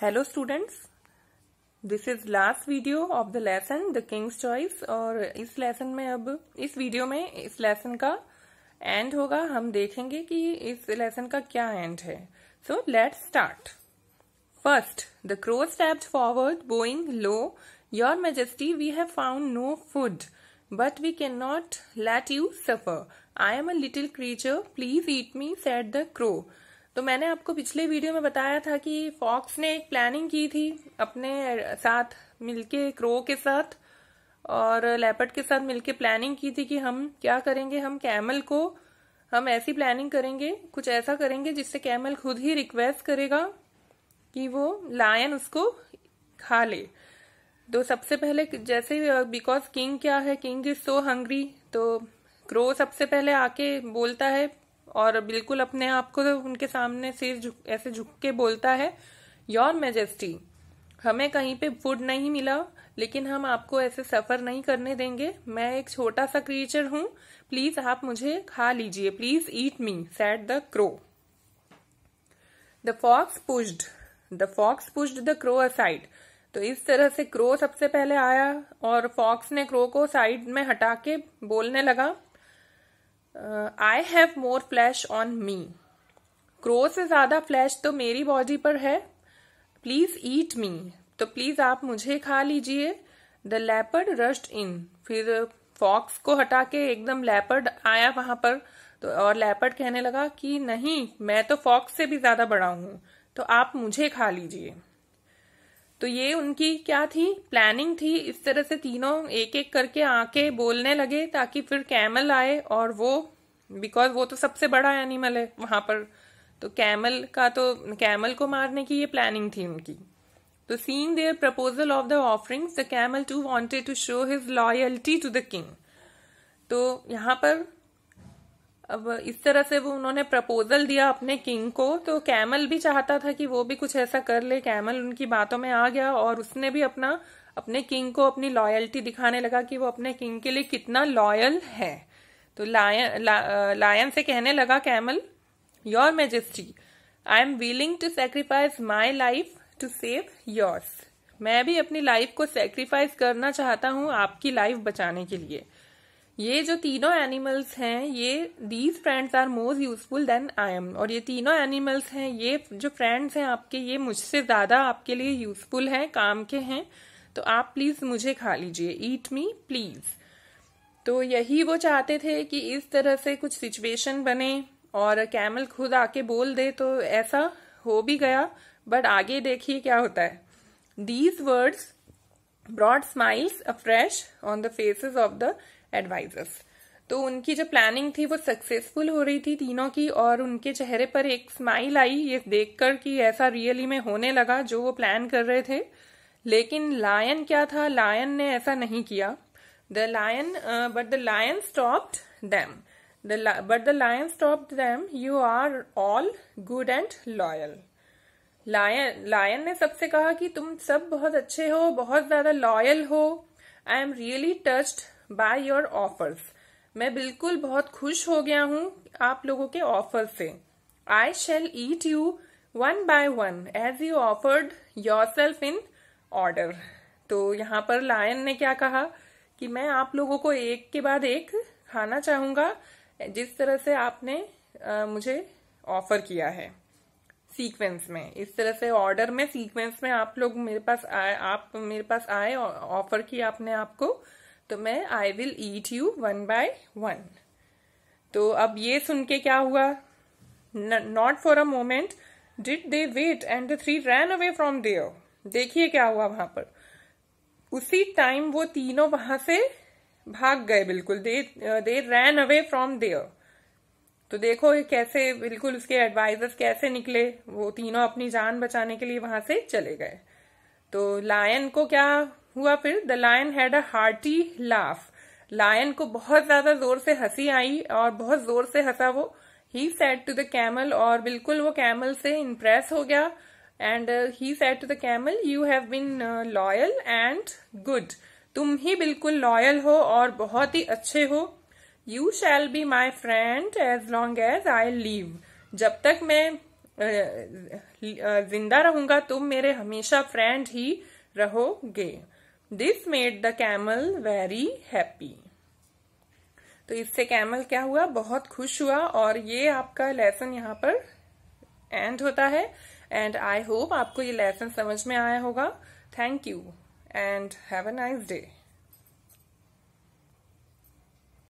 Hello students, this is last video of the lesson the Kings choice. और इस lesson में अब इस वीडियो में इस लेसन का एंड होगा। हम देखेंगे कि इस लेसन का क्या एंड है। So let's start. First, the crow stepped forward bowing low, your majesty we have found no food but we can not let you suffer. I am a little creature, please eat me, said the crow. तो मैंने आपको पिछले video में बताया था कि fox ने एक प्लानिंग की थी अपने साथ मिलके, क्रो के साथ और लेपर्ड के साथ मिलके प्लानिंग की थी कि हम क्या करेंगे। हम कैमल को हम ऐसी प्लानिंग करेंगे, कुछ ऐसा करेंगे जिससे कैमल खुद ही रिक्वेस्ट करेगा कि वो लायन उसको खा ले। तो सबसे पहले जैसे बिकॉज किंग क्या है, किंग इज सो हंग्री, तो क्रो सबसे पहले आके बोलता है और बिल्कुल अपने आप को उनके सामने सिर ऐसे झुक के बोलता है, योर मैजेस्टी, हमें कहीं पे फूड नहीं मिला लेकिन हम आपको ऐसे सफर नहीं करने देंगे। मैं एक छोटा सा क्रीचर हूं, प्लीज आप मुझे खा लीजिए, please eat me, said the crow. The fox pushed the crow aside. तो इस तरह से क्रो सबसे पहले आया और फॉक्स ने क्रो को साइड में हटा के बोलने लगा, I have more flash on me. Crow से ज्यादा फ्लैश तो मेरी बॉडी पर है, प्लीज ईट मी, तो प्लीज आप मुझे खा लीजिए। द लेपर्ड रश्ड इन। फिर फॉक्स को हटा के एकदम लेपर्ड आया वहां पर, तो और लेपर्ड कहने लगा कि नहीं, मैं तो फॉक्स से भी ज्यादा बड़ा हूं, तो आप मुझे खा लीजिए। तो ये उनकी क्या थी, प्लानिंग थी। इस तरह से तीनों एक एक करके आके बोलने लगे ताकि फिर कैमल आए और वो, बिकॉज वो तो सबसे बड़ा एनिमल है वहां पर, तो कैमल को मारने की ये प्लानिंग थी उनकी। तो seeing their proposal of the offerings, the camel too wanted to show his loyalty to the king. तो यहाँ पर अब इस तरह से वो उन्होंने प्रपोजल दिया अपने किंग को, तो कैमल भी चाहता था कि वो भी कुछ ऐसा कर ले। कैमल उनकी बातों में आ गया और उसने भी अपने किंग को अपनी लॉयल्टी दिखाने लगा कि वो अपने किंग के लिए कितना लॉयल है। तो लायन से कहने लगा camel, your majesty, I am willing to sacrifice my life to save yours. मैं भी अपनी लाइफ को सेक्रीफाइस करना चाहता हूं आपकी लाइफ बचाने के लिए। ये जो तीनों एनिमल्स हैं, ये these friends are more useful than I am. और ये तीनों एनिमल्स हैं, ये जो फ्रेंड्स हैं आपके, ये मुझसे ज्यादा आपके लिए यूजफुल हैं, काम के हैं, तो आप प्लीज मुझे खा लीजिए, ईट मी प्लीज। तो यही वो चाहते थे कि इस तरह से कुछ सिचुएशन बने और कैमल खुद आके बोल दे, तो ऐसा हो भी गया। बट आगे देखिए क्या होता है। These words brought smiles afresh on the faces of the advisers. तो उनकी जो प्लानिंग थी वो सक्सेसफुल हो रही थी तीनों की, और उनके चेहरे पर एक स्माइल आई ये देखकर कि ऐसा रियली में होने लगा जो वो प्लान कर रहे थे। लेकिन लायन क्या था, लायन ने ऐसा नहीं किया। But the lion stopped them, you are all good and loyal. Lion ने सबसे कहा कि तुम सब बहुत अच्छे हो, बहुत ज्यादा लॉयल हो। I am really touched by your offers. मैं बिल्कुल बहुत खुश हो गया हूं आप लोगों के ऑफर से। I shall eat you one by one as you offered yourself in order. तो यहाँ पर लायन ने क्या कहा कि मैं आप लोगों को एक के बाद एक खाना चाहूंगा, जिस तरह से आपने मुझे ऑफर किया है सीक्वेंस में। इस तरह से ऑर्डर में, सीक्वेंस में आप लोग मेरे पास आए, ऑफर किया आपने आपको, तो मैं I will eat you one by one. तो अब ये सुन के क्या हुआ, not for a moment did they wait and the three ran away from there. देखिए क्या हुआ वहां पर, उसी टाइम वो तीनों वहां से भाग गए, बिल्कुल दे रैन अवे फ्रॉम देयर। तो देखो कैसे बिल्कुल उसके एडवाइजर्स कैसे निकले, वो तीनों अपनी जान बचाने के लिए वहां से चले गए। तो लायन को क्या हुआ फिर, the lion had a hearty laugh. Lion को बहुत ज्यादा जोर से हंसी आई और बहुत जोर से हंसा वो। He said to the camel, और बिल्कुल वो कैमल से इम्प्रेस हो गया। And he said to the camel, you have been loyal and good. तुम ही बिल्कुल लॉयल हो और बहुत ही अच्छे हो। You shall be my friend as long as I live. जब तक मैं जिंदा रहूंगा तुम मेरे हमेशा फ्रेंड ही रहोगे। This made the camel very happy. तो इससे कैमल क्या हुआ, बहुत खुश हुआ। और ये आपका लेसन यहाँ पर एंड होता है। एंड आई होप आपको ये लेसन समझ में आया होगा। Thank you and have a nice day.